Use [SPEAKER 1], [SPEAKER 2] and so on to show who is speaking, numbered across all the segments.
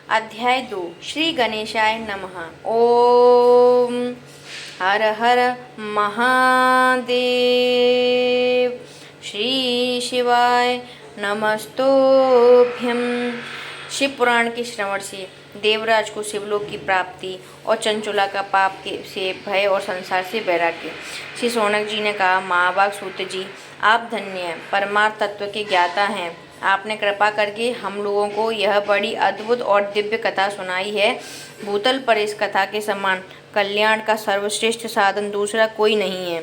[SPEAKER 1] अध्याय 2 श्री गणेशाय नमः। ओम हर हर महादेव। श्री शिवाय नमस्तोभ्यम। शिव पुराण के श्रवण से देवराज को शिवलोक की प्राप्ति और चंचुला का पाप से भय और संसार से वैराग्य। श्री शौनक जी ने कहा, महाभाग सूत जी, आप धन्य हैं, परमार्थ तत्व के ज्ञाता हैं। आपने कृपा करके हम लोगों को यह बड़ी अद्भुत और दिव्य कथा सुनाई है। भूतल पर इस कथा के समान कल्याण का सर्वश्रेष्ठ साधन दूसरा कोई नहीं है।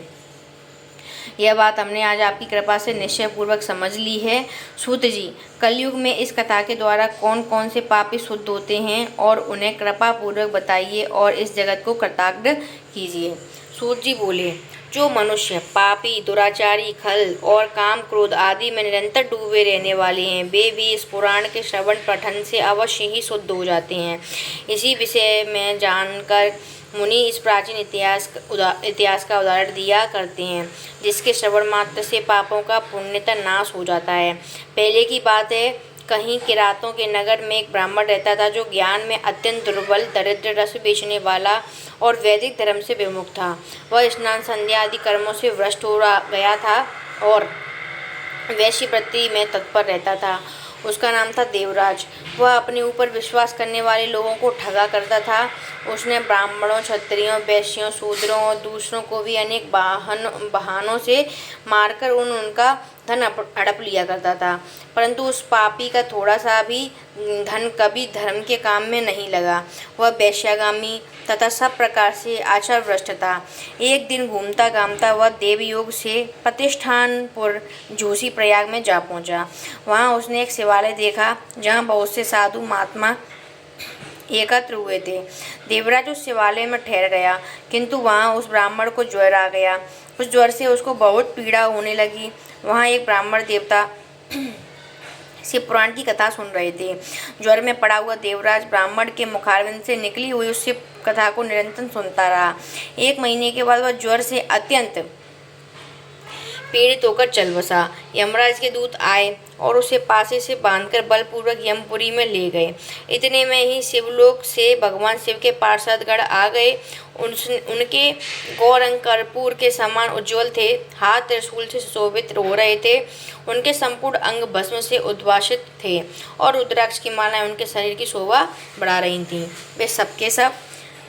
[SPEAKER 1] यह बात हमने आज आपकी कृपा से निश्चय पूर्वक समझ ली है। सूत जी, कलयुग में इस कथा के द्वारा कौन कौन से पापी शुद्ध होते हैं और उन्हें कृपा पूर्वक बताइए और इस जगत को कृतार्थ कीजिए। सूत जी बोले, जो मनुष्य पापी, दुराचारी, खल और काम क्रोध आदि में निरंतर डूबे रहने वाले हैं, वे भी इस पुराण के श्रवण पठन से अवश्य ही शुद्ध हो जाते हैं। इसी विषय में जानकर मुनि इस प्राचीन इतिहास का उदाहरण दिया करते हैं, जिसके श्रवण मात्र से पापों का पुण्यतः नाश हो जाता है। पहले की बात है, कहीं किरातों के नगर में एक ब्राह्मण रहता था, जो ज्ञान में अत्यंत दुर्बल, दरिद्र, रस बेचने वाला और वैदिक धर्म से विमुख था। वह स्नान संध्या आदि कर्मों से भ्रष्ट हो गया था और वैश्यवृत्ति में तत्पर रहता था। उसका नाम था देवराज। वह अपने ऊपर विश्वास करने वाले लोगों को ठगा करता था। उसने ब्राह्मणों, क्षत्रियों, वैश्यों, शूद्रों और दूसरों को भी अनेक बहानों से मारकर उनका धन हड़प लिया करता था, परंतु उस पापी का थोड़ा सा भी धन कभी धर्म के काम में नहीं लगा। वह वैश्यागामी तथा सब प्रकार से आचार भ्रष्ट था। एक दिन घूमता घामता वह देवयोग से प्रतिष्ठानपुर जोशी प्रयाग में जा पहुंचा। वहां उसने एक शिवालय देखा, जहां बहुत से साधु महात्मा एकत्र हुए थे। देवराज उस शिवालय में ठहर गया, किंतु वहां उस ब्राह्मण को ज्वर आ गया। उस ज्वर से उसको बहुत पीड़ा होने लगी। वहां एक ब्राह्मण देवता शिव पुराण की कथा सुन रहे थे। ज्वर में पड़ा हुआ देवराज ब्राह्मण के मुखारविंद से निकली हुई उस शिव कथा को निरंतर सुनता रहा। 1 महीने के बाद वह ज्वर से अत्यंत पीड़ित होकर चल बसा। यमराज के दूत आए और उसे पासे से बांधकर बलपूर्वक यमपुरी में ले गए। इतने में ही शिवलोक से भगवान शिव के पार्षदगण आ गए। उनके गौरंग कर्पूर के समान उज्ज्वल थे, हाथ त्रिशूल से सुशोभित हो रहे थे। उनके संपूर्ण अंग भस्म से उद्भासित थे और रुद्राक्ष की मालाएं उनके शरीर की शोभा बढ़ा रही थीं। वे सबके सब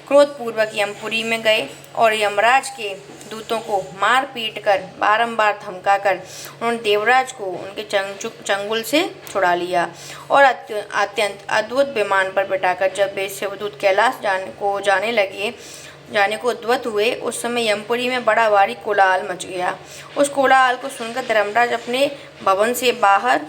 [SPEAKER 1] क्रोधपूर्वक यमपुरी में गए और यमराज के दूतों को मार पीट कर बारंबार धमकाकर उन्होंने देवराज को उनके चंगुल से छुड़ा लिया और अत्यंत अद्भुत विमान पर बिठाकर जब वे शिवदूत कैलाश जाने को उद्वत हुए, उस समय यमपुरी में बड़ा भारी कोलाहल मच गया। उस कोलाहल को सुनकर धर्मराज अपने भवन से बाहर